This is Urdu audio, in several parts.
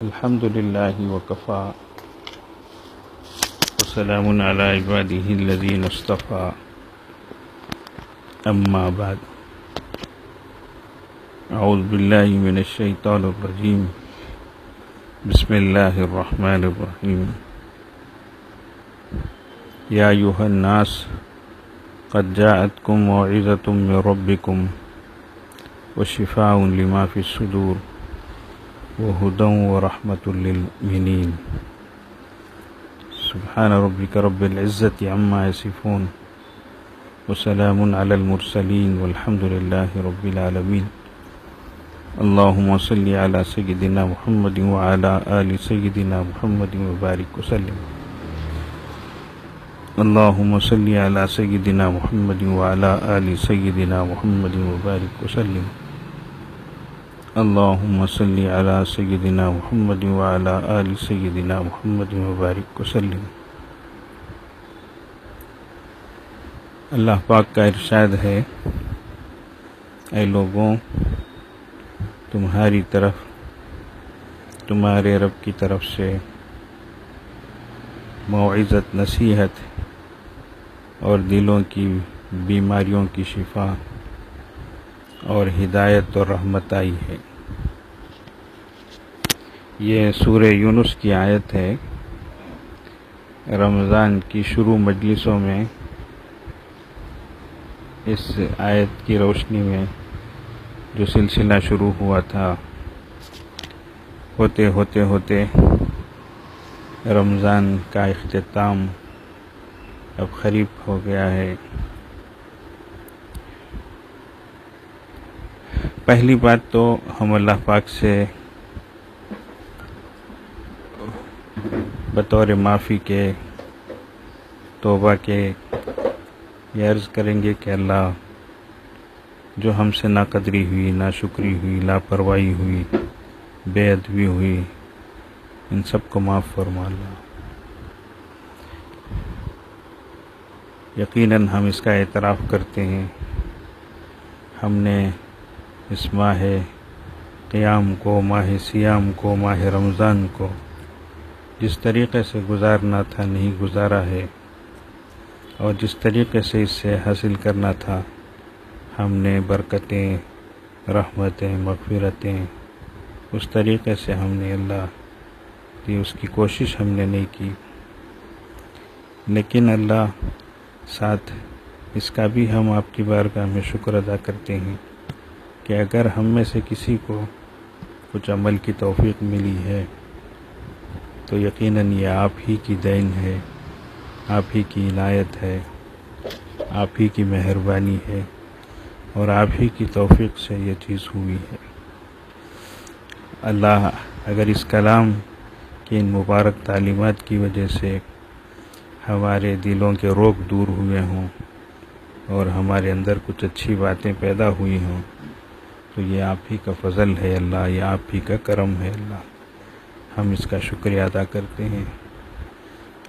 الحمد لله وكفى وسلام على عباده الذين اصطفى أما بعد أعوذ بالله من الشيطان الرجيم بسم الله الرحمن الرحيم يا أيها الناس قد جاءتكم موعظة من ربكم وشفاء لما في الصدور وهدى ورحمة للمؤمنين سبحان ربك رب العزة عما يصفون وسلام على المرسلين والحمد لله رب العالمين اللهم صل على سيدنا محمد وعلى آل سيدنا محمد وبارك وسلم اللهم صل على سيدنا محمد وعلى آل سيدنا محمد وبارك وسلم اللهم صل على سيدنا محمد وعلى آل سيدنا محمد وبارك وسلم۔ اللہ پاک کا ارشاد ہے، اے لوگوں، تمہاری طرف تمہارے رب کی طرف سے موعظت، نصیحت اور دلوں کی بیماریوں کی شفا اور ہدایت اور رحمت آئی ہے۔ یہ سورہ یونس کی آیت ہے۔ رمضان کی شروع مجلسوں میں اس آیت کی روشنی میں جو سلسلہ شروع ہوا تھا، ہوتے ہوتے رمضان کا اختتام اب قریب ہو گیا ہے۔ پہلی بات تو ہم اللہ پاک سے بطور معافی کے، توبہ کے یہ عرض کریں گے کہ اللہ، جو ہم سے ناقدری ہوئی، ناشکری ہوئی، لاپرواہی ہوئی، بے ادبی ہوئی، ان سب کو معاف فرما اللہ۔ یقیناً ہم اس کا اعتراف کرتے ہیں، ہم نے اس ماہ قیام کو، ماہ سیام کو، ماہ رمضان کو جس طریقے سے گزارنا تھا نہیں گزارا ہے، اور جس طریقے سے اس سے حاصل کرنا تھا ہم نے برکتیں، رحمتیں، مغفرتیں، اس طریقے سے ہم نے اللہ کی اس کی کوشش ہم نے نہیں کی۔ لیکن اللہ ساتھ اس کا بھی ہم آپ کی بارگاہ میں شکر ادا کرتے ہیں کہ اگر ہم میں سے کسی کو کچھ عمل کی توفیق ملی ہے تو یقیناً یہ آپ ہی کی دین ہے، آپ ہی کی عنایت ہے، آپ ہی کی مہربانی ہے، اور آپ ہی کی توفیق سے یہ چیز ہوئی ہے۔ اللہ اگر اس کلام کی ان مبارک تعلیمات کی وجہ سے ہمارے دلوں کے روگ دور ہوئے ہوں اور ہمارے اندر کچھ اچھی باتیں پیدا ہوئی ہوں تو یہ آپ ہی کا فضل ہے اللہ، یہ آپ ہی کا کرم ہے اللہ۔ ہم اس کا شکریہ ادا کرتے ہیں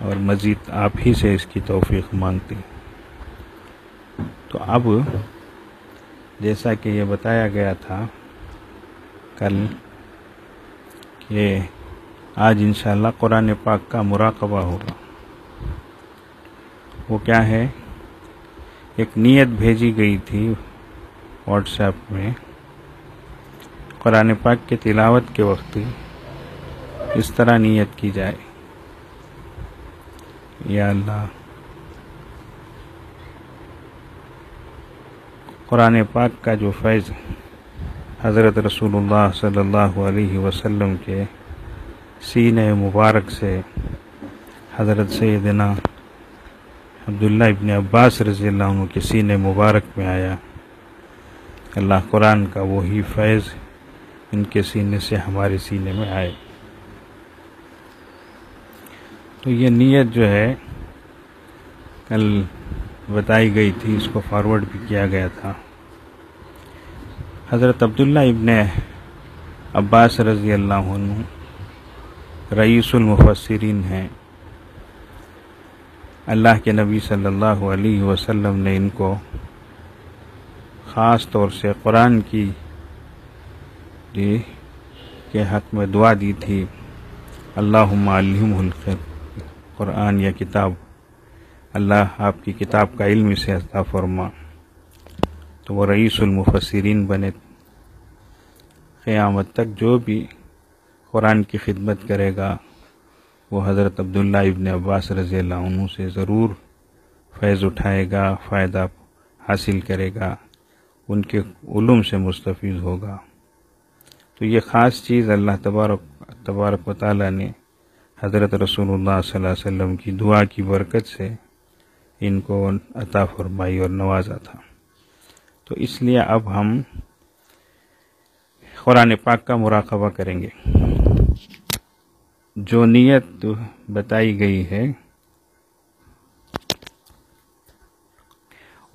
اور مزید آپ ہی سے اس کی توفیق مانگتے ہیں۔ تو اب جیسا کہ یہ بتایا گیا تھا کل کہ آج انشاءاللہ قرآن پاک کا مراقبہ ہوگا۔ وہ کیا ہے؟ ایک نیت بھیجی گئی تھی واٹس ایپ میں، قرآن پاک کے تلاوت کے وقت اس طرح نیت کی جائے، یا اللہ، قرآن پاک کا جو فیض حضرت رسول اللہ صلی اللہ علیہ وسلم کے سینہ مبارک سے حضرت سیدنا عبداللہ ابن عباس رضی اللہ عنہ کے سینہ مبارک میں آیا، اللہ قرآن کا وہی فیض ان کے سینے سے ہمارے سینے میں آئے۔ تو یہ نیت جو ہے کل بتائی گئی تھی، اس کو فارورڈ بھی کیا گیا تھا۔ حضرت عبداللہ ابن عباس رضی اللہ عنہ رئیس المفسرین ہیں۔ اللہ کے نبی صلی اللہ علیہ وسلم نے ان کو خاص طور سے قرآن کی کے حق میں دعا دی تھی اللہم علمہ القرآن، یا کتاب، اللہ آپ کی کتاب کا علم سے عطا فرما، تو وہ رئیس المفسرین بنے۔ قیامت تک جو بھی قرآن کی خدمت کرے گا وہ حضرت عبداللہ ابن عباس رضی اللہ عنہ سے ضرور فیض اٹھائے گا، فائدہ حاصل کرے گا، ان کے علوم سے مستفید ہوگا۔ تو یہ خاص چیز اللہ تبارک و تعالیٰ نے حضرت رسول اللہ صلی اللہ علیہ وسلم کی دعا کی برکت سے ان کو عطا فرمائی اور نوازا تھا۔ تو اس لیے اب ہم قرآن پاک کا مراقبہ کریں گے۔ جو نیت بتائی گئی ہے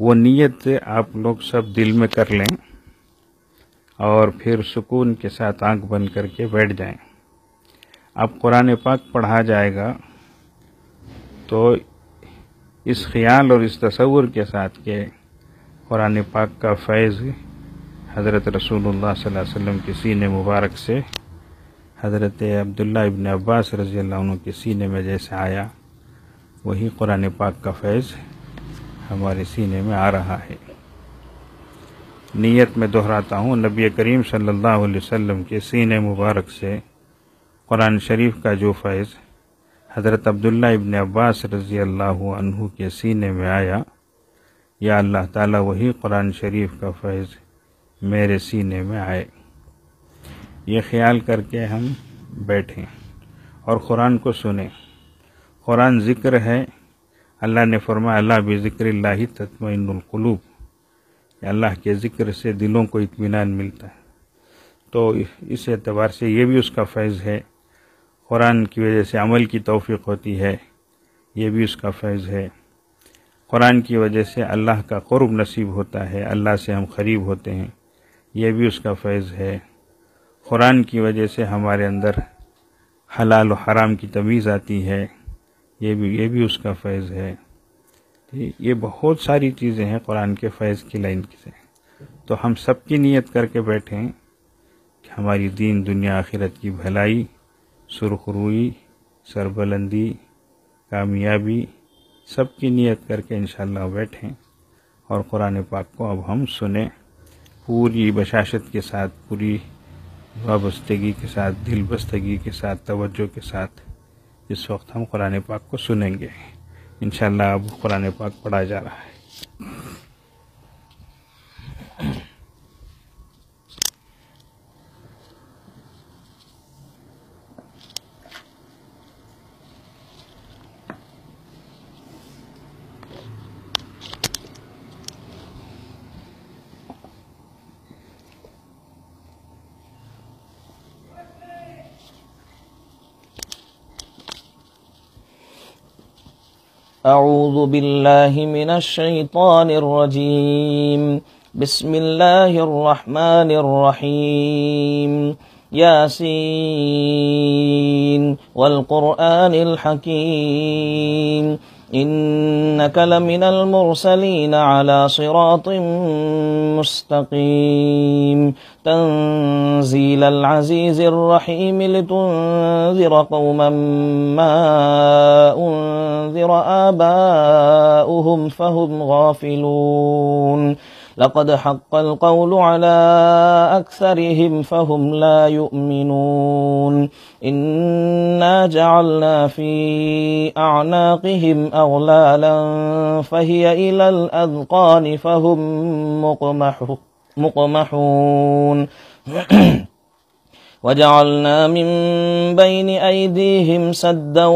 وہ نیت آپ لوگ سب دل میں کر لیں اور پھر سکون کے ساتھ آنکھ بند کر کے بیٹھ جائیں۔ اب قرآن پاک پڑھا جائے گا تو اس خیال اور اس تصور کے ساتھ کہ قرآن پاک کا فیض حضرت رسول اللہ صلی اللہ علیہ وسلم کے سینے مبارک سے حضرت عبداللہ ابن عباس رضی اللہ عنہ کے سینے میں جیسے آیا، وہی قرآن پاک کا فیض ہمارے سینے میں آ رہا ہے۔ نیت میں دہراتا ہوں، نبی کریم صلی اللہ علیہ وسلم کے سینے مبارک سے قرآن شریف کا جو فیض حضرت عبداللہ ابن عباس رضی اللہ عنہ کے سینے میں آیا، یا اللہ تعالیٰ وہی قرآن شریف کا فیض میرے سینے میں آئے۔ یہ خیال کر کے ہم بیٹھیں اور قرآن کو سنیں۔ قرآن ذکر ہے، اللہ نے فرمایا اللہ بذکر اللہ تطمئن القلوب، کہ اللہ کے ذکر سے دلوں کو اطمینان ملتا ہے۔ تو اس اعتبار سے یہ بھی اس کا فیض ہے، قرآن کی وجہ سے عمل کی توفیق ہوتی ہے، یہ بھی اس کا فیض ہے۔ قرآن کی وجہ سے اللہ کا قرب نصیب ہوتا ہے، اللہ سے ہم قریب ہوتے ہیں، یہ بھی اس کا فیض ہے۔ قرآن کی وجہ سے ہمارے اندر حلال و حرام کی تمیز آتی ہے، یہ بھی اس کا فیض ہے۔ یہ بہت ساری چیزیں ہیں قرآن کے فیض کی لائن سے۔ تو ہم سب کی نیت کر کے بیٹھیں کہ ہماری دین دنیا آخرت کی بھلائی، سرخروئی، سربلندی، کامیابی، سب کی نیت کر کے انشاءاللہ بیٹھیں اور قرآن پاک کو اب ہم سنیں پوری بشاشت کے ساتھ، پوری وابستگی کے ساتھ، دل بستگی کے ساتھ، توجہ کے ساتھ اس وقت ہم قرآن پاک کو سنیں گے۔ انشاءاللہ اب قرآن پاک پڑھا جا رہا ہے۔ اعوذ باللہ من الشیطان الرجیم، بسم اللہ الرحمن الرحیم، یاسین والقرآن الحکیم، انک لمن المرسلین علی صراط مستقیم، تنزیل العزیز الرحیم، لتنذر قوما ما انذر آباؤهم فهم غافلون، لقد حق القول على أكثرهم فهم لا يؤمنون، إنا جعلنا في أعناقهم أغلالا فهي إلى الأذقان فهم مقمحون وجعلنا من بين أيديهم سدا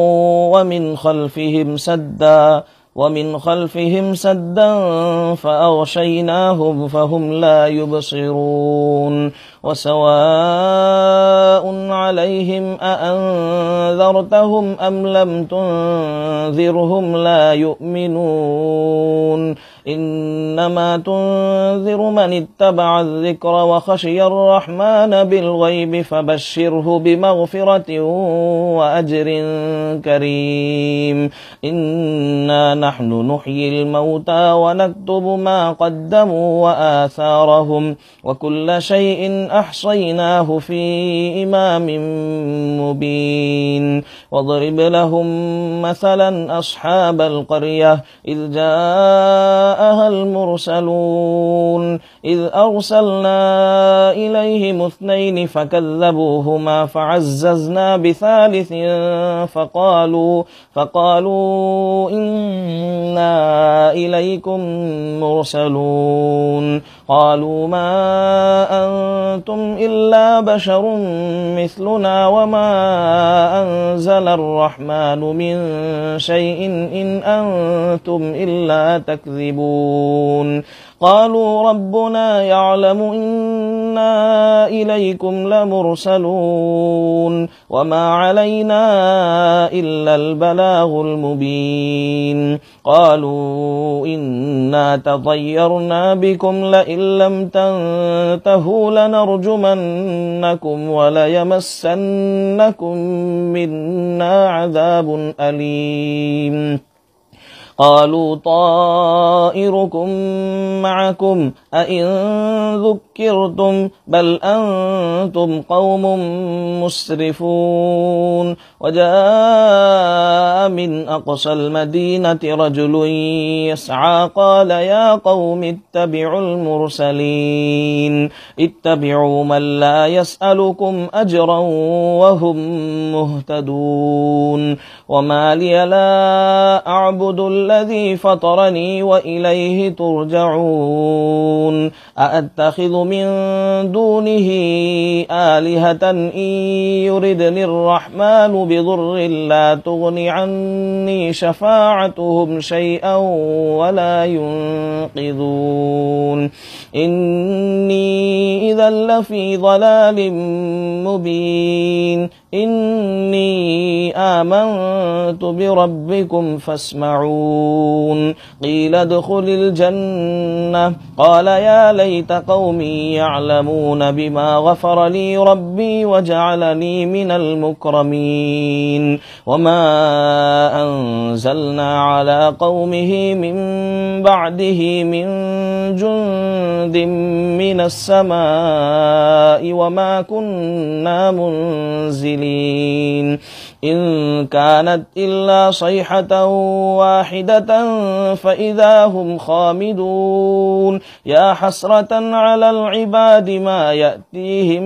ومن خلفهم سدا فأغشيناهم فهم لا يبصرون، وسواء عليهم أأنذرتهم أم لم تنذرهم لا يؤمنون، إنما تنذر من اتبع الذكر وخشي الرحمن بالغيب فبشره بمغفرة وأجر كريم، إنا نحن نحيي الموتى ونكتب ما قدموا وآثارهم وكل شيء أحصيناه في إمام مبين واضرب لهم مثلا أصحاب القرية إذ جاءها المرسلون إذ أرسلنا إليهم 2 فكذبوهما فعززنا بثالث فقالوا إنا إليكم مرسلون قالوا ما أنتم إلا بشر مثلنا وما أنزل الرحمن من شيء إن أنتم إلا تكذبون قالوا ربنا يعلم إنا إليكم لمرسلون وما علينا إلا البلاغ المبين قالوا إنا تطيرنا بكم لئن لم تنتهوا لنرجمنكم وليمسنكم منا عذاب أليم قالوا طائركم معكم أئن ذكرتم بل أنتم قوم مسرفون وجاء من أقصى المدينة رجل يسعى قال يا قوم اتبعوا المرسلين اتبعوا من لا يسألكم أجرا وهم مهتدون وما لي لا أعبد الذي فطرني وإليه ترجعون أأتخذ من دونه آلهة إن يردني الرحمن بضر لا تغن عني شفاعتهم شيئا ولا ينقذون إني إذا لفي ضلال مبين إني آمنت بربكم فاسمعون قيل ادخل الجنة قال يا ليت قومي يعلمون بما غفر لي ربي وجعلني من المكرمين وما أنزلنا على قومه من بعده من جند من السماء وما كنا منزلين إن كانت إلا صيحة واحدة فإذا هم خامدون يا حسرة على العباد ما يأتيهم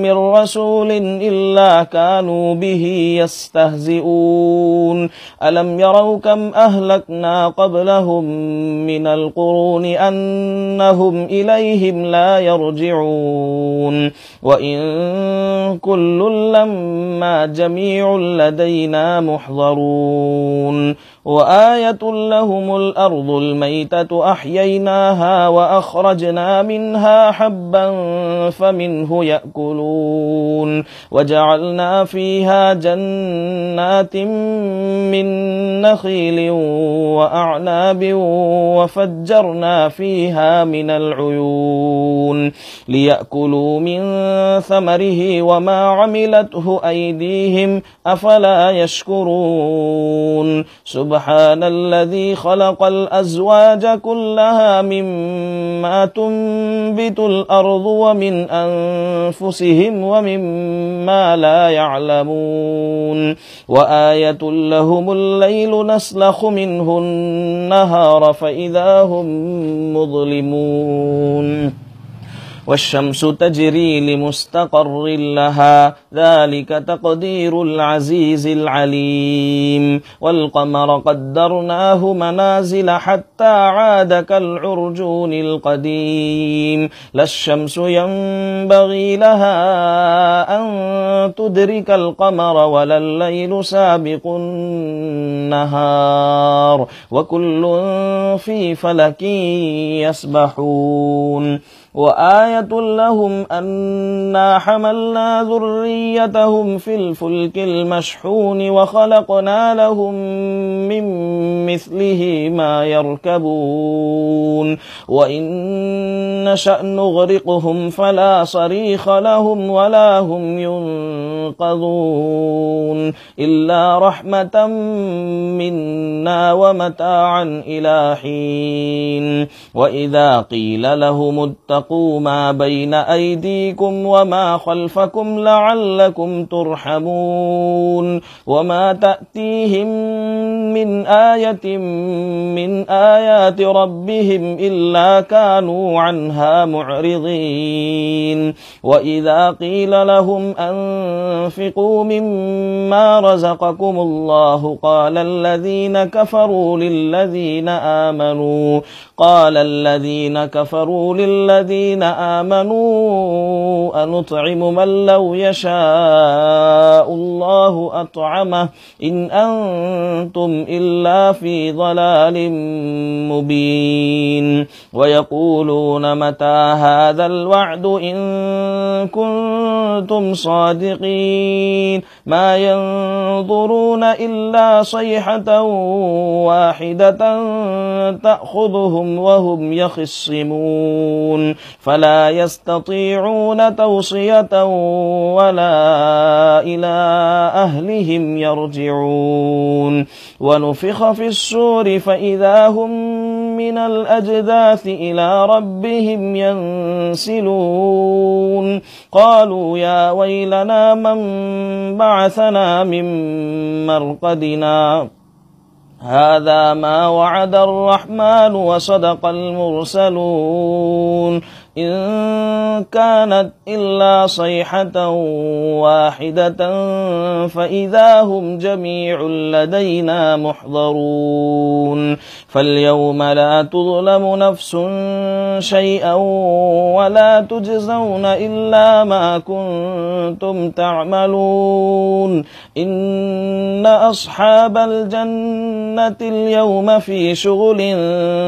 من رسول إلا كانوا به يستهزئون ألم يروا كم أهلكنا قبلهم من القرون أنهم إليهم لا يرجعون وإن كل لما جميع لدينا محضرون وآية لهم الأرض الميتة أحييناها وأخرجنا منها حبا فمنه يأكلون وجعلنا فيها جنات من نخيل وأعناب وفجرنا فيها من العيون ليأكلوا من ثمره وما عملته أيديهم أفلا يشكرون سبحان الذي خلق الأزواج كلها مما تنبت الأرض ومن أنفسهم ومما لا يعلمون وآية لهم الليل نسلخ منه النهار فإذا هم مظلمون والشمس تجري لمستقر لها ذلك تقدير العزيز العليم والقمر قدرناه منازل حتى عاد كالعرجون القديم لا الشمس ينبغي لها أن تدرك القمر ولا الليل سابق النهار وكل في فلك يسبحون وآية لهم أنا حملنا ذريتهم في الفلك المشحون وخلقنا لهم من مثله ما يركبون وإن نشأ نغرقهم فلا صريخ لهم ولا هم ينقذون إلا رحمة منا ومتاعا إلى حين وإذا قيل لهم اتقوا واتقوا ما بين أيديكم وما خلفكم لعلكم ترحمون وما تأتيهم من آية من آيات ربهم إلا كانوا عنها معرضين وإذا قيل لهم أنفقوا مما رزقكم الله قال الذين كفروا للذين آمنوا أنطعم من لو يشاء الله أطعمه إن أنتم إلا في ضلال مبين ويقولون متى هذا الوعد إن كنتم صادقين ما ينظرون إلا صيحة واحدة تأخذهم وهم يخصمون فلا يستطيعون توصية ولا إلى أهلهم يرجعون ونفخ في الصور فإذا هم من الأجداث إلى ربهم ينسلون قالوا يا ويلنا من بعثنا من مرقدنا هذا ما وعد الرحمن وصدق المرسلون إن كانت إلا صيحة واحدة فإذا هم جميع لدينا محضرون فاليوم لا تظلم نفس شيئا ولا تجزون إلا ما كنتم تعملون إن أصحاب الجنة اليوم في شغل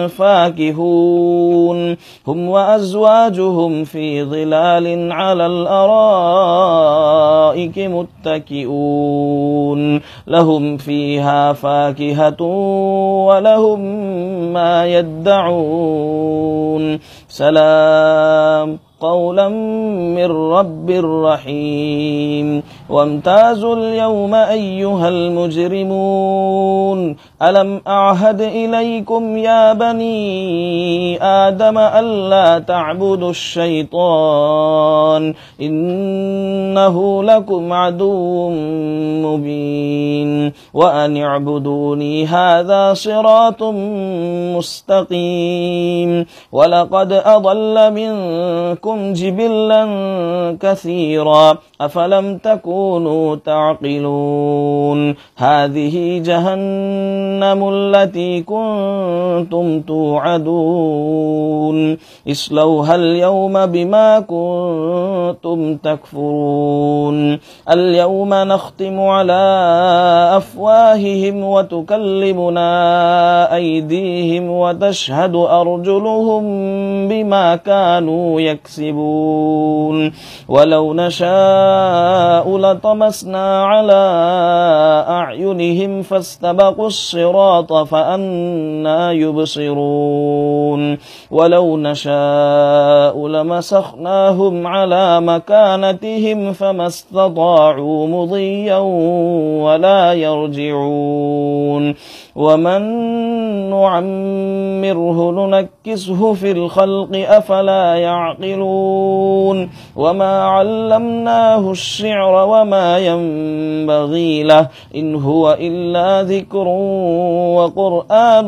فاكهون هم وأزواجهم في ظلال على الأرائك متكئون لهم فيها فاكهة ولهم ما يدعون سلام قولا من رب رحيم وامتازوا اليوم أيها المجرمون ألم أعهد إليكم يا بني آدم ألا تعبدوا الشيطان إنه لكم عدو مبين وأن اعبدوني هذا صراط مستقيم ولقد أضل منكم جبلا كثيرا أفلم تكونوا تعقلون هذه جهنم التي كنتم توعدون اصلوها اليوم بما كنتم تكفرون اليوم نختم على أفواههم وتكلمنا أيديهم وتشهد أرجلهم بما كانوا يكسبون ولو نشاء لطمسنا على أعينهم فاستبقوا الصراط فأنى يبصرون ولو نشاء لمسخناهم على مكانتهم فما استطاعوا مضيا ولا يرجعون ومن نعمره ننكسه في الخلق أفلا يعقلون وما علمناه الشعر وما ينبغي له إن هو إلا ذكر وقرآن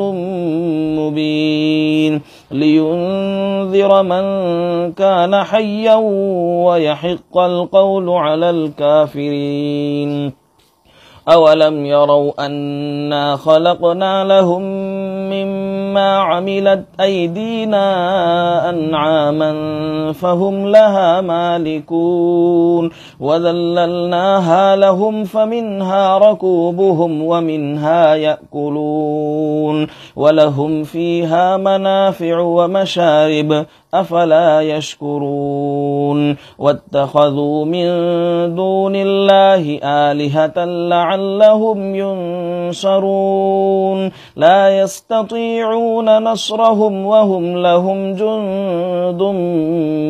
مبين لينذر من كان حيا ويحق القول على الكافرين أولم يروا أنا خلقنا لهم مما عملت أيدينا أنعاما فهم لها مالكون وذللناها لهم فمنها ركوبهم ومنها يأكلون ولهم فيها منافع ومشارب أفلا يشكرون واتخذوا من دون الله آلهة لعلهم ينصرون لا يستطيعون يستطيعون نصرهم وهم لهم جند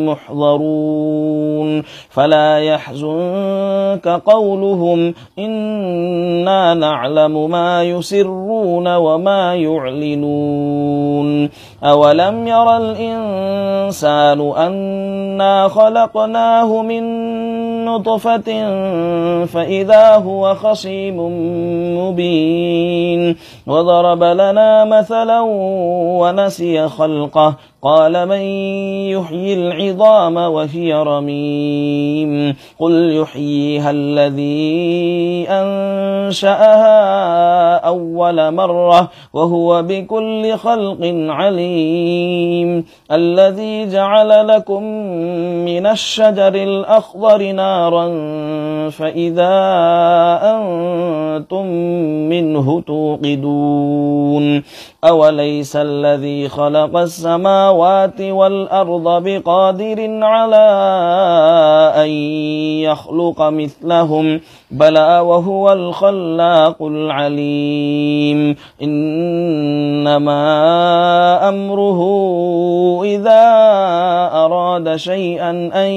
محضرون فلا يحزنك قولهم إنا نعلم ما يسرون وما يعلنون أولم ير الإنسان أنا خلقناه من نطفة فإذا هو خصيم مبين وضرب لنا مثلا ونسي خلقه قال من يحيي العظام وهي رميم قل يحييها الذي أنشأها أول مرة وهو بكل خلق عليم الذي جعل لكم من الشجر الأخضر نارا فإذا أنتم منه توقدون أوليس الذي خلق السماوات والأرض بقادر على أن يخلق مثلهم بلى وهو الخلاق العليم إنما أمره إذا أراد شيئا أن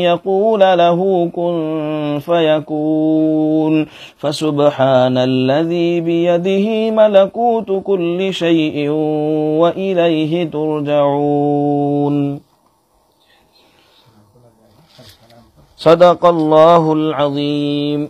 يقول له كن فيكون فسبحان الذي بيده ملكوت كل شيء وإليه ترجعون صدق الله العظيم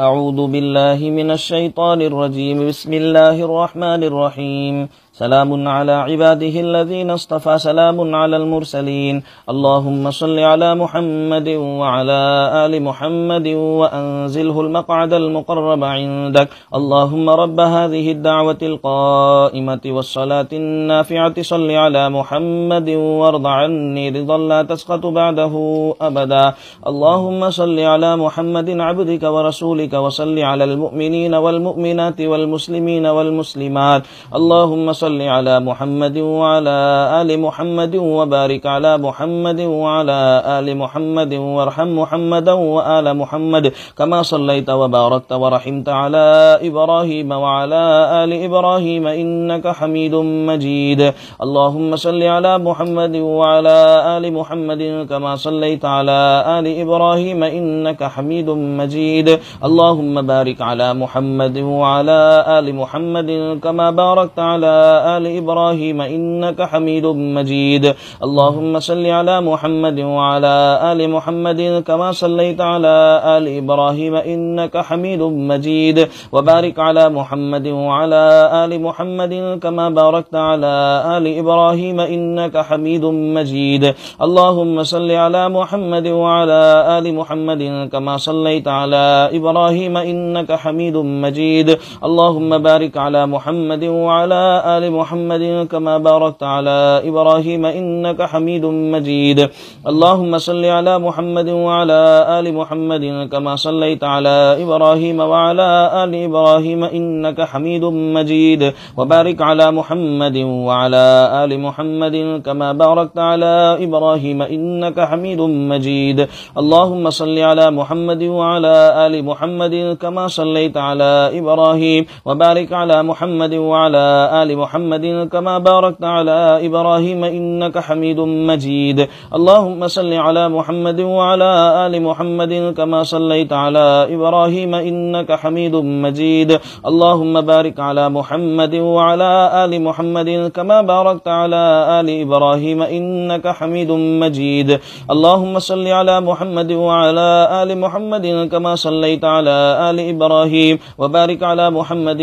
أعوذ بالله من الشيطان الرجيم بسم الله الرحمن الرحيم سلام على عباده الذين اصطفى سلام على المرسلين اللهم صل على محمد وعلى آل محمد وأنزله المقعد المقرب عندك اللهم رب هذه الدعوة القائمة والصلاة النافعة صل على محمد وارض عني رضا لا تسقط بعده أبدا اللهم صل على محمد عبدك ورسولك وصل على المؤمنين والمؤمنات والمسلمين والمسلمات اللهم صل على محمد وعلى آل محمد وبارك على محمد وعلى آل محمد وارحم محمدا وآل محمد كما صليت وباركت ورحمت على إبراهيم وعلى آل إبراهيم إنك حميد مجيد اللهم صل على محمد وعلى آل محمد كما صليت على آل إبراهيم إنك حميد مجيد اللهم بارك على محمد وعلى آل محمد كما باركت على آل إبراهيم إنك حميد مجيد اللهم صل على محمد وعلى آل محمد كما صليت على آل إبراهيم إنك حميد مجيد وبارك على محمد وعلى آل محمد كما باركت على آل إبراهيم إنك حميد مجيد اللهم صل على محمد وعلى آل محمد كما صليت على إبراهيم إنك حميد مجيد اللهم بارك على محمد وعلى آل محمد كما باركت على إبراهيم إنك حميد مجيد اللهم صل على محمد وعلى آل محمد كما صليت على إبراهيم وعلى آل إبراهيم إنك حميد مجيد وبارك على محمد وعلى آل محمد كما باركت على إبراهيم إنك حميد مجيد اللهم صل على محمد وعلى آل محمد كما صليت على إبراهيم وبارك على محمد وعلى آل محمد كما باركت على إبراهيم إنك حميد مجيد اللهم صل على محمد وعلى آل محمد كما صليت على إبراهيم إنك حميد مجيد اللهم بارك على محمد وعلى آل محمد كما باركت على آل إبراهيم إنك حميد مجيد اللهم صل على محمد وعلى آل محمد كما صليت على آل إبراهيم وبارك على محمد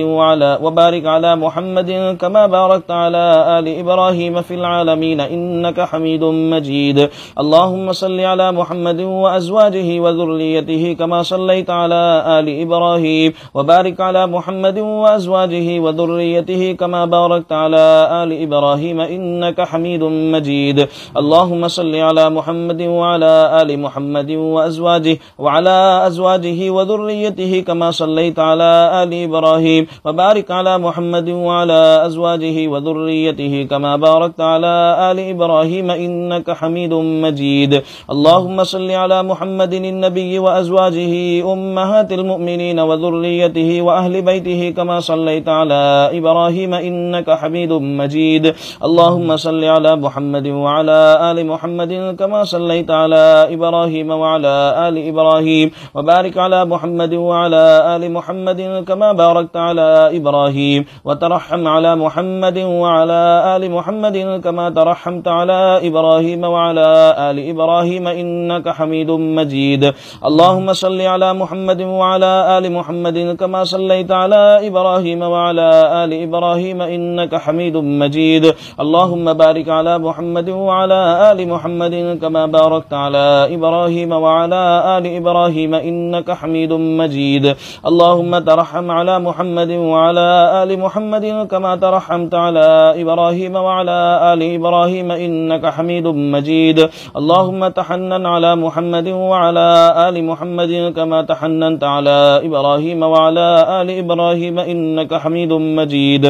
وبارك على محمد كما كما باركت على آل إبراهيم في العالمين إنك حميد مجيد. اللهم صل على محمد وأزواجه وذريته كما صليت على آل إبراهيم، وبارك على محمد وأزواجه وذريته كما باركت على آل إبراهيم إنك حميد مجيد. اللهم صل على محمد وعلى آل محمد وأزواجه وعلى أزواجه وذريته كما صليت على آل إبراهيم، وبارك على محمد وعلى أزواجه وذريته كما باركت على آل إبراهيم إنك حميد مجيد. اللهم صل على محمد النبي وأزواجه أمهات المؤمنين وذريته وأهل بيته كما صليت على إبراهيم إنك حميد مجيد. اللهم صل على محمد وعلى آل محمد كما صليت على إبراهيم وعلى آل إبراهيم، وبارك على محمد وعلى آل محمد كما باركت على إبراهيم، وترحم على محمد وعلى آل محمد كما ترحمت على إبراهيم وعلى آل إبراهيم إنك حميد مجيد. اللهم صل على محمد وعلى آل محمد كما صليت على إبراهيم وعلى آل إبراهيم إنك حميد مجيد. اللهم بارك على محمد وعلى آل محمد كما باركت على إبراهيم وعلى آل إبراهيم إنك حميد مجيد. اللهم ترحم على محمد وعلى آل محمد كما ترحمت على إبراهيم وعلى آل إبراهيم إنك حميد مجيد. اللهم تحنن على محمد وعلى آل محمد كما تحننت على إبراهيم وعلى آل إبراهيم إنك حميد مجيد.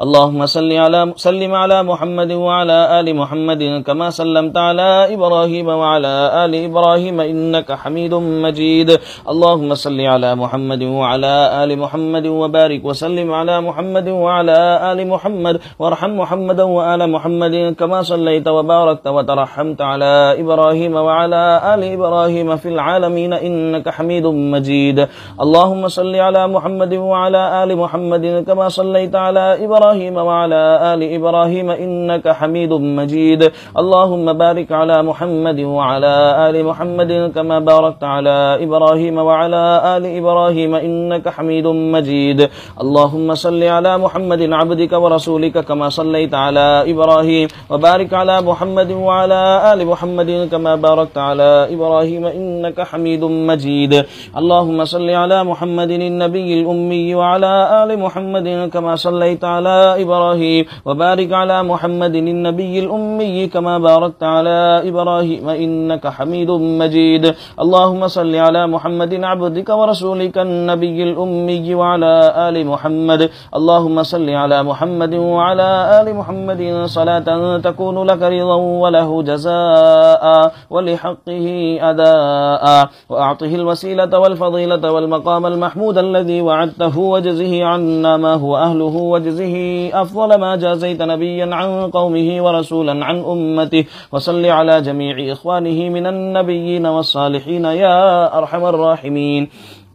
اللهم سلم على محمد وعلى آل محمد كما سلمت على إبراهيم وعلى آل إبراهيم إنك حميد مجيد. اللهم صل على محمد وعلى آل محمد وبارك وسلم على محمد وعلى آل محمد وارحم محمدا وآل محمد كما صليت وباركت وترحمت على إبراهيم وعلى آل إبراهيم في العالمين إنك حميد مجيد. اللهم صل على محمد وعلى آل محمد كما صليت على إبراهيم وعلى آل إبراهيم إنك حميد مجيد. اللهم بارك على محمد وعلى آل محمد كما باركت على إبراهيم وعلى آل إبراهيم إنك حميد مجيد. اللهم صل على محمد عبدك ورسولك كما صليت على إبراهيم، وبارك على محمد وعلى آل محمد كما باركت على إبراهيم إنك حميد مجيد. اللهم صل على محمد النبي الأمي وعلى آل محمد كما صليت على إبراهيم، وبارك على محمد النبي الأمي كما باركت على إبراهيم إنك حميد مجيد. اللهم صل على محمد عبدك ورسولك النبي الأمي وعلى آل محمد. اللهم صل على محمد وعلى آل محمد صلاة تكون لك رضا وله جزاء ولحقه أداء، وأعطه الوسيلة والفضيلة والمقام المحمود الذي وعدته، وجزه عنا ما هو أهله، وجزه أفضل ما جازيت نبيا عن قومه ورسولا عن أمته. وصل على جميع إخوانه من النبيين والصالحين يا أرحم الراحمين.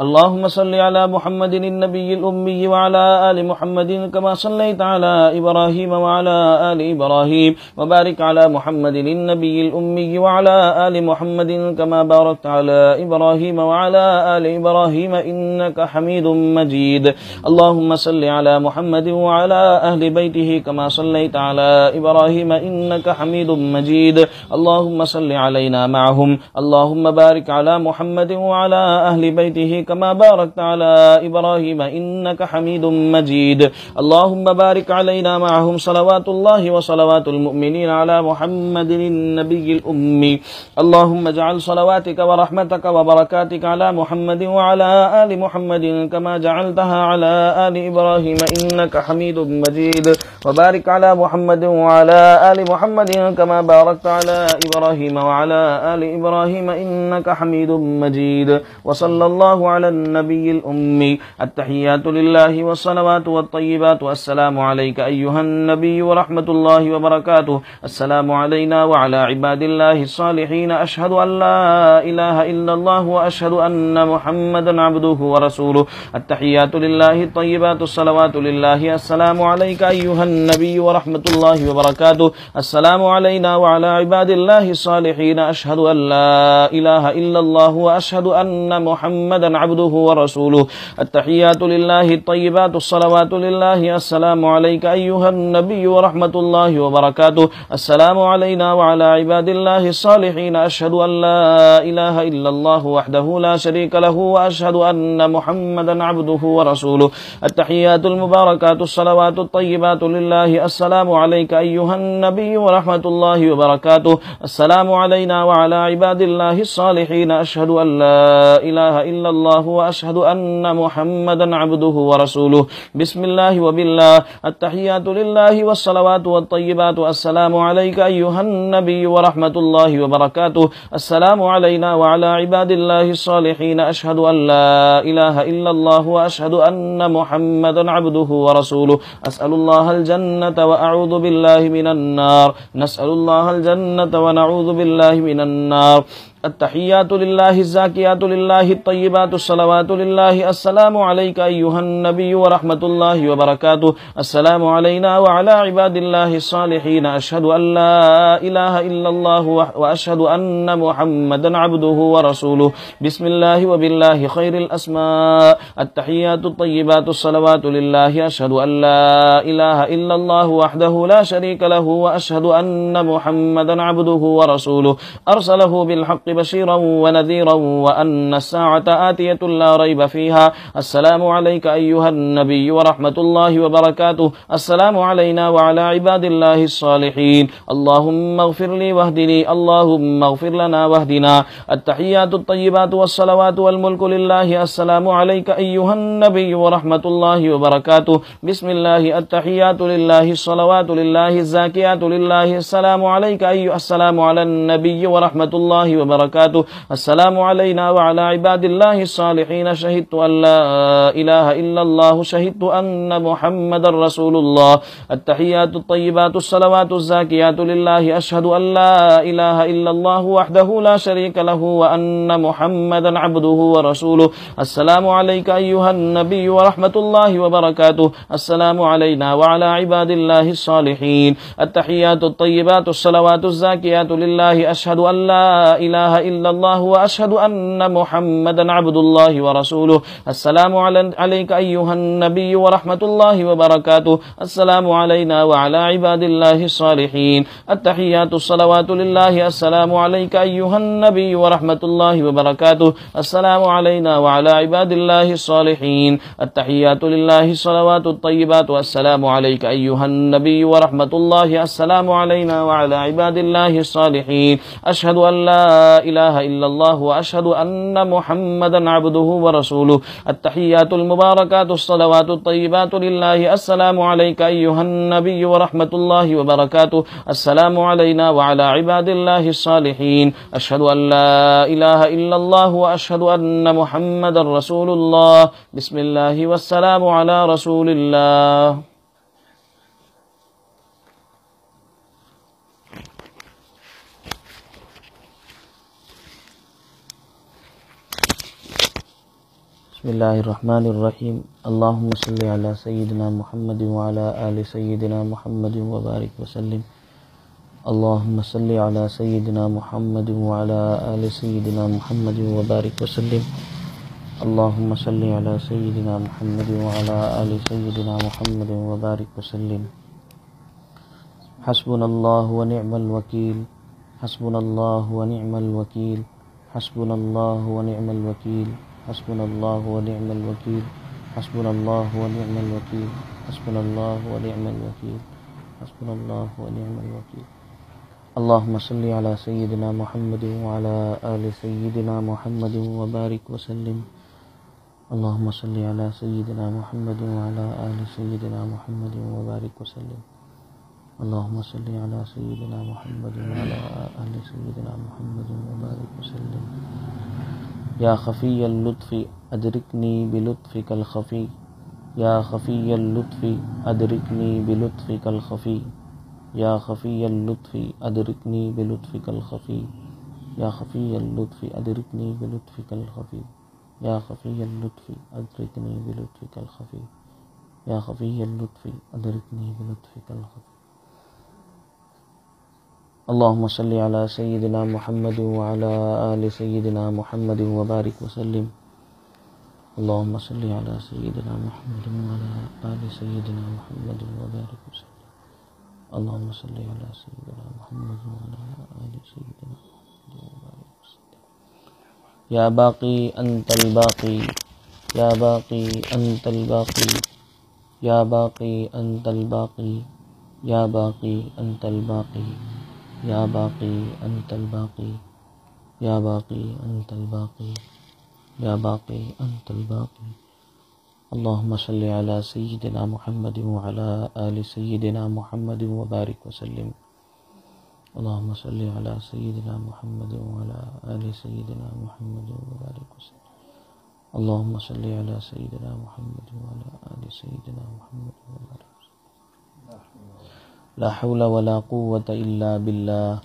اللهم صل على محمد النبي الأمي وعلى آل محمد كما صليت على إبراهيم وعلى آل إبراهيم، وبارك على محمد النبي الأمي وعلى آل محمد كما باركت على إبراهيم وعلى آل إبراهيم إنك حميد مجيد. اللهم صل على محمد وعلى أهل بيته كما صليت على إبراهيم إنك حميد مجيد. اللهم صل علينا معهم. اللهم بارك على محمد وعلى أهل بيته كما باركت على إبراهيم إنك حميد مجيد. اللهم بارك علينا معهم صلوات الله وصلوات المؤمنين على محمد النبي الأمي. اللهم اجعل صلواتك ورحمتك وبركاتك على محمد وعلى آل محمد كما جعلتها على آل إبراهيم إنك حميد مجيد. وبارك على محمد وعلى آل محمد كما باركت على إبراهيم وعلى آل إبراهيم إنك حميد مجيد. وصلى الله على النبي الأمي. التحيات لله والصلوات والطيبات. والسلام عليك أيها النبي ورحمة الله وبركاته. السلام علينا وعلى عباد الله الصالحين. أشهد أن لا إله إلا الله وأشهد أن محمدا عبده ورسوله. التحيات لله الطيبات الصلوات لله. السلام عليك أيها النبي ورحمة الله وبركاته. السلام علينا وعلى عباد الله الصالحين. أشهد أن لا إله إلا الله وأشهد أن محمدا عبده ورسوله التحيات لله الطيبات الصلوات لله السلام عليك أيها النبي ورحمة الله وبركاته السلام علينا وعلى عباد الله الصالحين أشهد أن لا إله إلا الله وحده لا شريك له وأشهد أن محمدا عبده ورسوله التحيات المباركات الصلوات الطيبات لله السلام عليك أيها النبي ورحمة الله وبركاته السلام علينا وعلى عباد الله الصالحين أشهد أن لا إله إلا الله وأشهد أن محمدا عبده ورسوله بسم الله وبالله التحيات لله والصلوات والطيبات السلام عليك أيها النبي ورحمة الله وبركاته السلام علينا وعلى عباد الله الصالحين أشهد أن لا إله إلا الله وأشهد أن محمدا عبده ورسوله أسأل الله الجنة وأعوذ بالله من النار نسأل الله الجنة ونعوذ بالله من النار التحيات لله الزاكيات لله الطيبات الصلوات لله السلام عليك أيها النبي ورحمة الله وبركاته السلام علينا وعلى عباد الله الصالحين أشهد أن لا إله إلا الله وأشهد أن محمدا عبده ورسوله بسم الله وبالله خير الأسماء التحيات الطيبات الصلوات لله أشهد أن لا إله إلا الله وحده لا شريك له وأشهد أن محمدا عبده ورسوله أرسله بالحق بشيرا ونذيرا وأن الساعة آتية لا ريب فيها السلام عليك أيها النبي ورحمة الله وبركاته السلام علينا وعلى عباد الله الصالحين اللهم اغفر لي واهدني اللهم اغفر لنا واهدنا التحيات الطيبات والصلوات والملك لله السلام عليك أيها النبي ورحمة الله وبركاته بسم الله التحيات لله الصلوات لله الزاكيات لله السلام عليك السلام على النبي ورحمة الله وبركاته السلام علينا وعلى عباد الله الصالحين شهدت أن لا إله إلا الله شهدت أن محمد رسول الله التحيات الطيبات الصلوات الزاكيات لله أشهد أن لا إله إلا الله وحده لا شريك له وأن محمدا عبده ورسوله السلام عليك أيها النبي ورحمة الله وبركاته السلام علينا وعلى عباد الله الصالحين التحيات الطيبات الصلوات الزاكيات لله أشهد أن لا إله إلا الله وأشهد أن محمدا عبد الله ورسوله السلام عليك أيها النبي ورحمة الله وبركاته السلام علينا وعلى عباد الله الصالحين التحيات الصلوات لله السلام عليك أيها النبي ورحمة الله وبركاته السلام علينا وعلى عباد الله الصالحين التحيات لله الصلوات الطيبات والسلام عليك أيها النبي ورحمة الله السلام علينا وعلى عباد الله الصالحين أشهد أن لا إله إلا الله وأشهد أن محمدا عبده ورسوله التحيات المباركات الصلوات الطيبات لله السلام عليك أيها النبي ورحمة الله وبركاته السلام علينا وعلى عباد الله الصالحين أشهد أن لا إله إلا الله وأشهد أن محمدا رسول الله بسم الله والسلام على رسول الله بسم الله الرحمن الرحيم اللهم صل على سيدنا محمد وعلى آل سيدنا محمد وبارك وسلم اللهم صل على سيدنا محمد وعلى آل سيدنا محمد وبارك وسلم اللهم صل على سيدنا محمد وعلى آل سيدنا محمد وبارك وسلم حسبنا الله ونعم الوكيل حسبنا الله ونعم الوكيل حسبنا الله ونعم الوكيل حسبنا الله ونعم الوكيل حسبنا الله ونعم الوكيل حسبنا الله ونعم الوكيل حسبنا الله ونعم الوكيل اللهم صل على سيدنا محمد وعلى آل سيدنا محمد وبارك وسلم اللهم صل على سيدنا محمد وعلى آل سيدنا محمد وبارك وسلم اللهم صل على سيدنا محمد وعلى آل سيدنا محمد وبارك وسلم يا خفي اللطف أدركني بلطفك الخفي يا خفي اللطف أدركني بلطفك الخفي يا خفي اللطف أدركني بلطفك الخفي يا خفي اللطف أدركني بلطفك الخفي يا خفي اللطف أدركني بلطفك الخفي يا خفي اللطف أدركني بلطفك الخفي اللهم صل على سيدنا محمد وعلى آل سيدنا محمد وبارك وسلم اللهم صل على سيدنا محمد وعلى آل سيدنا محمد وبارك وسلم. اللهم صل على سيدنا محمد وعلى آل سيدنا محمد وبارك وسلم. يا باقي أنت الباقي، يا باقي أنت الباقي، يا باقي أنت الباقي، يا باقي أنت الباقي، يا باقي أنت الباقي، يا باقي أنت الباقي، يا باقي أنت الباقي. اللهم صل على سيدنا محمد وعلى آل سيدنا محمد وبارك وسلم. اللهم صل على سيدنا محمد وعلى آل سيدنا محمد وبارك وسلم. اللهم صل على سيدنا محمد وعلى آل سيدنا محمد وبارك وسلم. لا حول ولا قوة إلا بالله،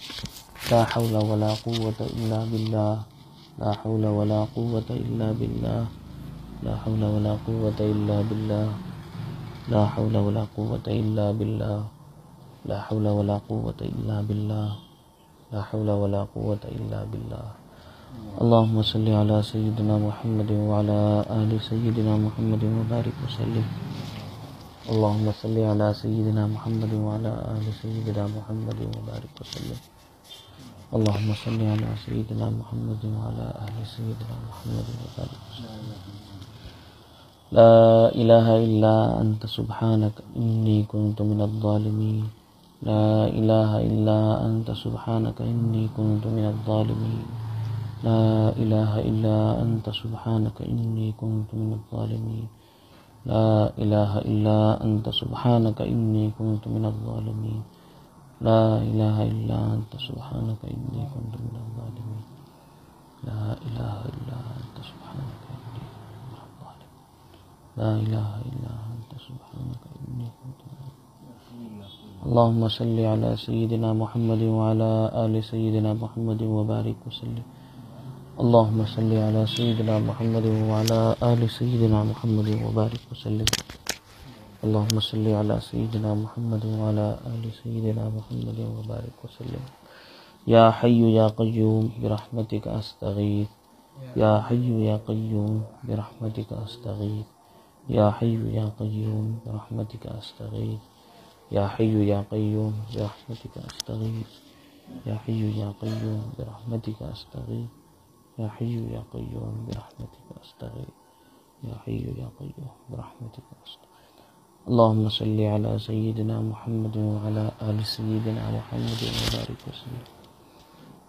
لا حول ولا قوة إلا بالله، لا حول ولا قوة إلا بالله، لا حول ولا قوة إلا بالله، لا حول ولا قوة إلا بالله، لا حول ولا قوة إلا بالله، لا حول ولا قوة إلا بالله. اللهم صل على سيدنا محمد وعلى آل سيدنا محمد وبارك وسلم. اللهم صل على سيدنا محمد وعلى آل سيدنا محمد وبارك وسلم. اللهم صل على سيدنا محمد وعلى آل سيدنا محمد وبارك وسلم. لا إله إلا أنت سبحانك إني كنت من الظالمين، لا إله إلا أنت سبحانك إني كنت من الظالمين، لا إله إلا أنت سبحانك إني كنت من الظالمين، لا إله إلا أنت سبحانك إني كنت من الظالمين، لا إله إلا أنت سبحانك إني كنت من الظالمين، لا إله إلا أنت سبحانك إني كنت من الظالمين، لا إله إلا أنت سبحانك إني كنت من الظالمين. اللهم صل على سيدنا محمد وعلى آل سيدنا محمد وبارك وسلم. اللهم صل على سيدنا محمد وعلى آل سيدنا محمد وبارك وسلم. اللهم صل على سيدنا محمد وعلى آل سيدنا محمد وبارك وسلم. يا حي يا قيوم برحمتك أستغيث، يا حي يا قيوم برحمتك أستغيث، يا حي يا قيوم برحمتك أستغيث، يا حي يا قيوم برحمتك أستغيث، يا حي يا قيوم برحمتك أستغيث، يا حي يا قيوم برحمتك أستغيث، يا حي يا قيوم برحمتك أستغيث. اللهم صل على سيدنا محمد وعلى آل سيدنا محمد وبارك وسلم.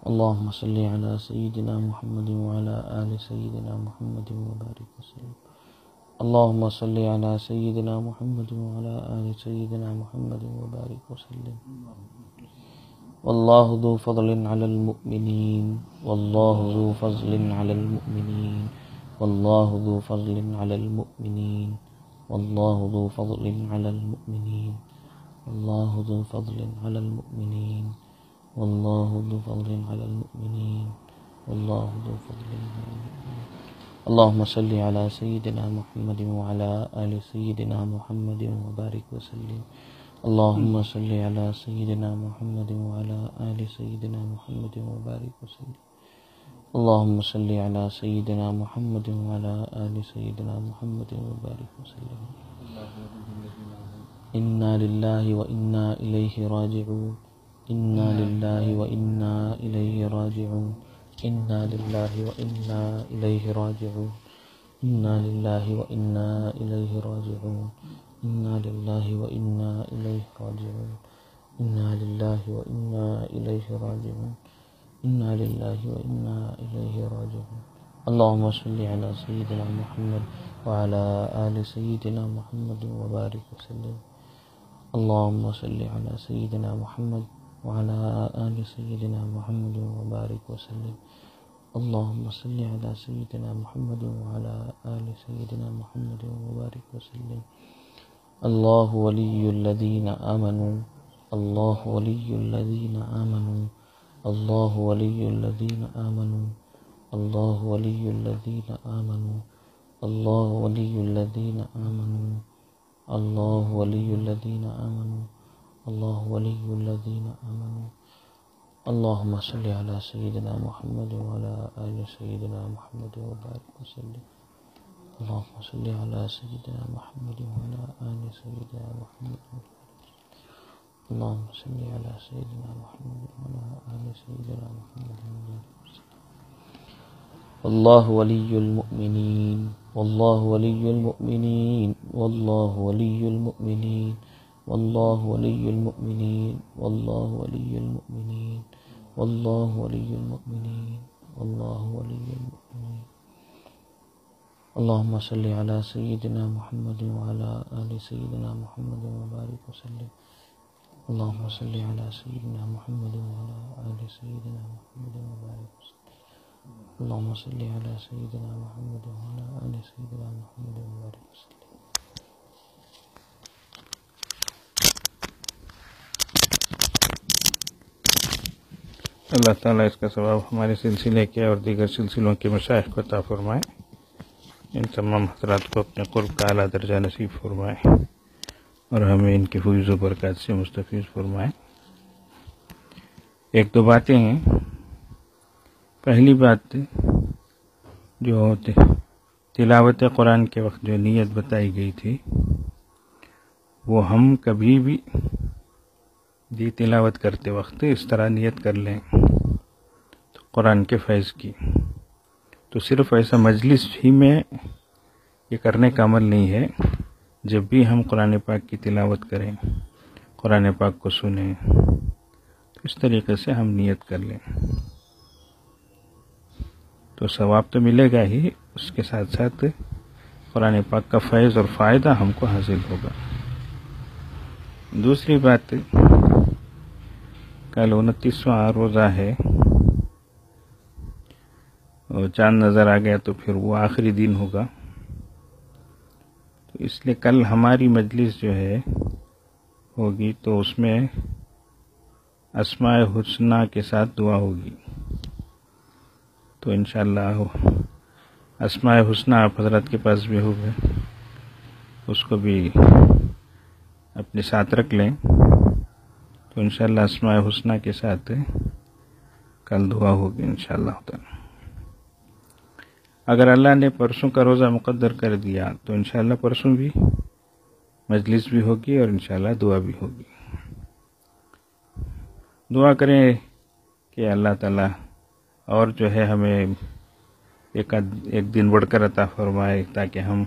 اللهم صل على سيدنا محمد وعلى آل سيدنا محمد وبارك وسلم. اللهم صل على سيدنا محمد وعلى آل سيدنا محمد وبارك وسلم. والله ذو فضل على المؤمنين، والله ذو فضل على المؤمنين، والله ذو فضل على المؤمنين، والله ذو فضل على المؤمنين، والله ذو فضل على المؤمنين، والله ذو فضل على المؤمنين، والله ذو فضل على المؤمنين. اللهم صل على سيدنا محمد وعلى آل سيدنا محمد وبارك وسلم. اللهم صل على سيدنا محمد وعلى آل سيدنا محمد وبارك وسلم. اللهم صل على سيدنا محمد وعلى آل سيدنا محمد وبارك وسلم. إنا لله وإنا إليه راجعون، إنا لله وإنا إليه راجعون، إنا لله وإنا إليه راجعون، إنا لله وإنا إليه راجعون، إنا لله وإنا إليه راجعون، إنا لله وإنا إليه راجعون، إنا لله وإنا إليه راجعون. اللهم صل على سيدنا محمد وعلى آل سيدنا محمد وبارك وسلم. اللهم صل على سيدنا محمد وعلى آل سيدنا محمد وبارك وسلم. اللهم صل على سيدنا محمد وعلى آل سيدنا محمد وبارك وسلم. الله ولي الذين آمنوا، الله ولي الذين آمنوا، الله ولي الذين آمنوا، الله ولي الذين آمنوا، الله ولي الذين آمنوا، الله ولي الذين آمنوا، الله ولي الذين آمنوا. اللهم صل على سيدنا محمد وعلى آل سيدنا محمد وبارك وسلم. اللهم صل على سيدنا محمد وعلى آل سيدنا محمد. اللهم صل على سيدنا محمد وعلى آل سيدنا محمد. والله ولي المؤمنين والله ولي المؤمنين والله ولي المؤمنين والله ولي المؤمنين والله ولي المؤمنين والله ولي المؤمنين والله ولي المؤمنين. اللهم صل على سيدنا محمد وعلى آل سيدنا محمد وبارك وسلم. اللهم صل على سيدنا محمد وعلى آل سيدنا محمد وبارك وسلم. اللهم صل على سيدنا محمد وعلى آل سيدنا محمد وبارك وسلم. اللہ تعالیٰ اس کا ثواب ہمارے سلسلے کے اور دیگر سلسلوں کے مشائخ کو عطا فرمائے. ان تمام حضرات کو اپنے قرب کا اعلیٰ درجہ نصیب فرمائے اور ہمیں ان کی فیض و برکات سے مستفیض فرمائے. ایک دو باتیں ہیں. پہلی بات جو تلاوت قرآن کے وقت جو نیت بتائی گئی تھی، وہ ہم کبھی بھی تلاوت کرتے وقت اس طرح نیت کر لیں تو قرآن کے فیض کی، تو صرف ایسا مجلس ہی میں یہ کرنے کا عمل نہیں ہے. جب بھی ہم قرآن پاک کی تلاوت کریں، قرآن پاک کو سنیں، تو اس طریقے سے ہم نیت کر لیں تو ثواب تو ملے گا ہی، اس کے ساتھ ساتھ قرآن پاک کا فیض اور فائدہ ہم کو حاصل ہوگا. دوسری بات، کل 29واں روزہ ہے اور چاند نظر آ گیا تو پھر وہ آخری دن ہوگا، تو اس لیے کل ہماری مجلس جو ہے ہوگی تو اس میں اسماء حسنہ کے ساتھ دعا ہوگی. تو انشاءاللہ اسماء حسنہ آپ حضرات کے پاس بھی ہوگا، اس کو بھی اپنے ساتھ رکھ لیں. تو انشاءاللہ اسماء حسنہ کے ساتھ کل دعا ہوگی انشاءاللہ تعالی. اگر اللہ نے پرسوں کا روزہ مقدر کر دیا تو انشاءاللہ پرسوں بھی مجلس بھی ہوگی اور انشاءاللہ دعا بھی ہوگی. دعا کریں کہ اللہ تعالیٰ اور جو ہے ہمیں ایک دن بڑھ کر عطا فرمائے تاکہ ہم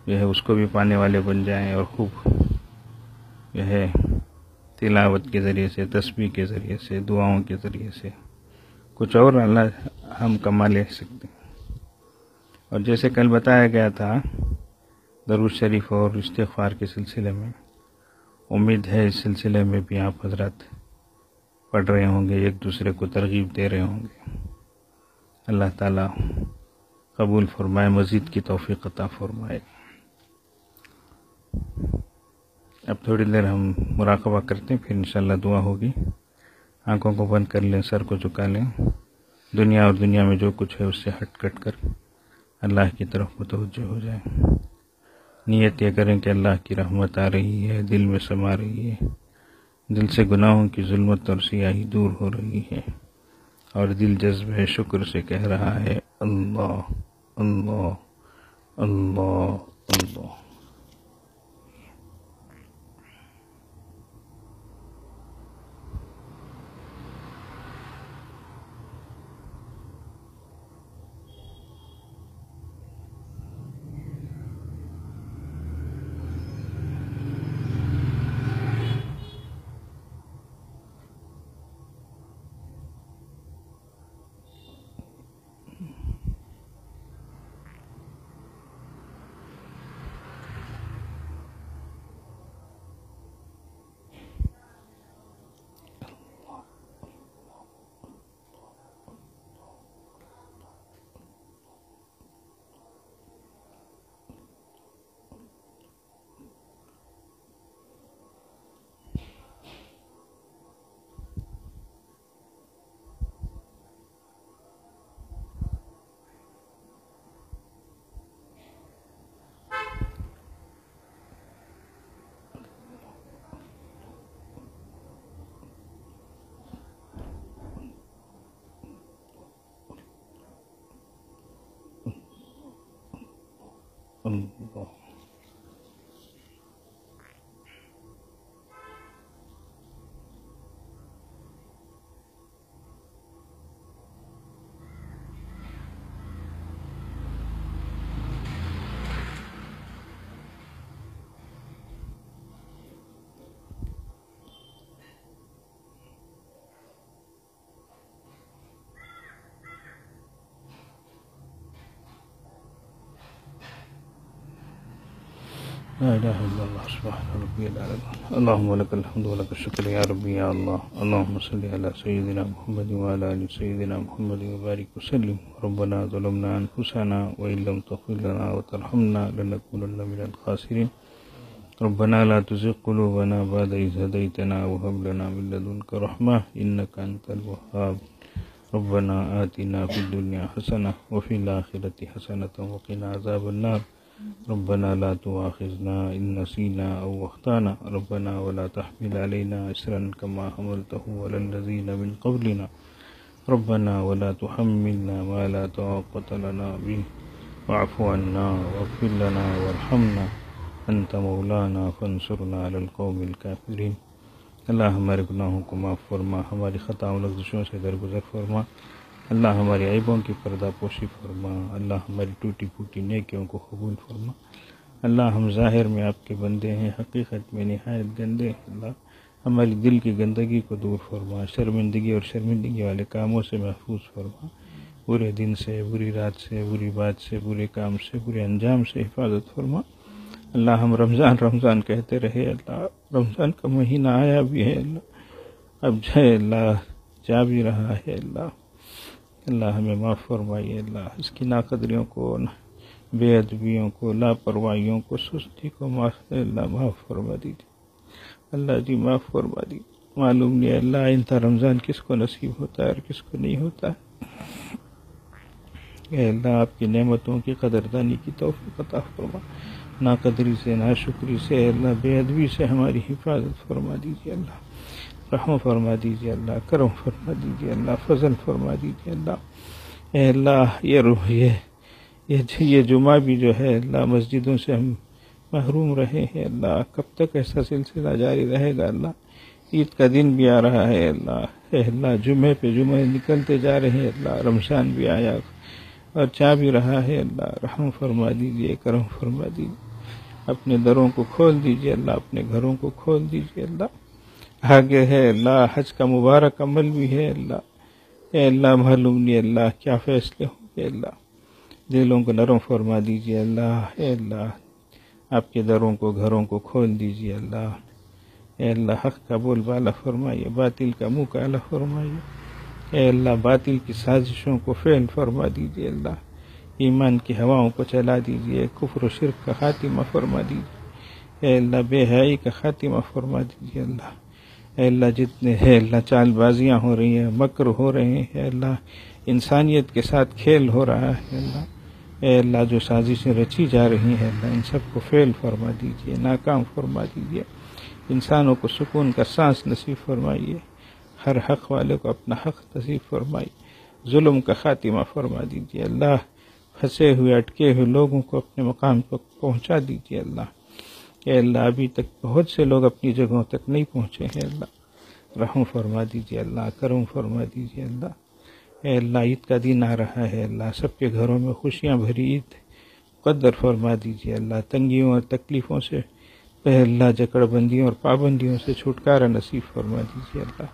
جو ہے اس کو بھی پانے والے بن جائیں اور خوب جو ہے تلاوت کے ذریعے سے، تسبیح کے ذریعے سے، دعاؤں کے ذریعے سے کچھ اور اللہ ہم کما لے سکتے ہیں. اور جیسے کل بتایا گیا تھا درود شریف اور استغفار کے سلسلے میں، امید ہے اس سلسلے میں بھی آپ حضرات پڑھ رہے ہوں گے، ایک دوسرے کو ترغیب دے رہے ہوں گے. اللہ تعالیٰ قبول فرمائے، مزید کی توفیق عطا فرمائے. اب تھوڑی دیر ہم مراقبہ کرتے ہیں، پھر انشاءاللہ دعا ہوگی. آنکھوں کو بند کر لیں، سر کو جھکا لیں. دنیا اور دنیا میں جو کچھ ہے اس سے ہٹ کٹ کر اللہ کی طرف متوجہ ہو جائیں. نیت یہ کریں کہ اللہ کی رحمت آ رہی ہے، دل میں سما رہی ہے، دل سے گناہوں کی ظلمت اور سیاہی دور ہو رہی ہے، اور دل جذبہ شکر سے کہہ رہا ہے اللہ اللہ اللہ اللہ. اللہ لا إله إلا الله سبحان ربي الأعلى اللهم لك الحمد ولك الشكر يا ربي يا الله اللهم صل على سيدنا محمد وعلى آل سيدنا محمد وبارك وسلم ربنا ظلمنا أنفسنا وإن لم تغفر لنا وترحمنا لنكونن من الخاسرين ربنا لا تزغ قلوبنا بعد إذ هديتنا وهب لنا من لدنك رحمة إنك أنت الوهاب ربنا آتنا في الدنيا حسنة وفي الآخرة حسنة وقنا عذاب النار ربنا لا تؤاخذنا إن نسينا أو أخطأنا ربنا ولا تحمل علينا إصرا كما حملته على الذين من قبلنا ربنا ولا تحملنا ما لا طاقة لنا به واعف عنا واغفر لنا وارحمنا أنت مولانا فانصرنا على القوم الكافرين اللہ ہمارے گناہوں کو معاف فرما، ہماری خطاؤں لغزشوں سے درگزر فرما، اللہ ہماری عیبوں کی پردہ پوشی فرما، اللہ ہماری ٹوٹی پھوٹی نیکیوں کو قبول فرما، اللہ ہم ظاہر میں آپ کے بندے ہیں، حقیقت میں نہایت گندے ہیں، اللہ ہماری دل کی گندگی کو دور فرما، شرمندگی اور شرمندگی والے کاموں سے محفوظ فرما، برے دن سے، بری رات سے، بری بات سے، برے کام سے، برے انجام سے حفاظت فرما۔ اللہ ہم رمضان رمضان کہتے رہے، اللہ رمضان کا مہینہ آیا بھی ہے، اللہ اب اللہ جا بھی رہا ہے، اللہ ہمیں معاف فرمائیے، اللہ اس کی ناقدریوں کو، بے ادبیوں کو، لاپرواہیوں کو، سستی کو اللہ معاف فرما دیجیے، اللہ جی معاف فرما دیجیے۔ معلوم نہیں اللہ انتہا رمضان کس کو نصیب ہوتا ہے اور کس کو نہیں ہوتا ہے، اے اللہ آپ کی نعمتوں کی قدردانی کی توفیق عطا فرما، ناقدری سے، ناشکری سے، اللہ بے ادبی سے ہماری حفاظت فرما دیجیے، اللہ رحم فرما دیجیے، اللہ کرم فرما دیجیے، اللہ فضل فرما دیجیے، اللہ اے اللہ یہ جمعہ بھی جو ہے اللہ مسجدوں سے ہم محروم رہے ہیں، اللہ کب تک ایسا سلسلہ جاری رہے گا، اللہ عید کا دن بھی آ رہا ہے، اللہ اے اللہ جمعے پہ جمعے نکلتے جا رہے ہیں، اللہ رمضان بھی آیا اور چاہ بھی رہا ہے، اللہ رحم فرما دیجیے، کرم فرما دیجیے، اپنے دروں کو کھول دیجیے، اللہ اپنے گھروں کو کھول دیجیے، اللہ آگے ہے اللہ حج کا مبارک عمل بھی ہے، اللہ اے اللہ معلوم نہیں اللہ کیا فیصلے ہوں گے، اللہ دلوں کو نرم فرما دیجیے، اللہ اے اللہ آپ کے دروں کو گھروں کو کھول دیجیے، اللہ اے اللہ حق کا بول بالا فرمائیے، باطل کا منہ کالا فرمائیے، اے اللہ باطل کی سازشوں کو فعل فرما دیجیے، اللہ ایمان کی ہواؤں کو چلا دیجیے، کفر و شرک کا خاتمہ فرما دیجیے، اے اللہ بے حیائی کا خاتمہ فرما دیجیے، اللہ اے اللہ جتنے ہے اللہ چال بازیاں ہو رہی ہیں، مکر ہو رہے ہیں، اللہ انسانیت کے ساتھ کھیل ہو رہا ہے، اللہ اے اللہ جو سازشیں رچی جا رہی ہیں اللہ ان سب کو فعل فرما دیجیے، ناکام فرما دیجیے، انسانوں کو سکون کا سانس نصیب فرمائیے، ہر حق والے کو اپنا حق نصیب فرمائیے، ظلم کا خاتمہ فرما دیجیے، اللہ پھنسے ہوئے اٹکے ہوئے لوگوں کو اپنے مقام تک پہنچا دیجیے، اللہ اے اللہ ابھی تک بہت سے لوگ اپنی جگہوں تک نہیں پہنچے ہیں، اللہ رحم فرما دیجیے، اللہ کرم فرما دیجیے، اللہ اے اللہ عید کا دن آ رہا ہے، اللہ سب کے گھروں میں خوشیاں بھری عید مقدر فرما دیجیے، اللہ تنگیوں اور تکلیفوں سے اے اللہ جکڑ بندیوں اور پابندیوں سے چھٹکارا نصیب فرما دیجیے، اللہ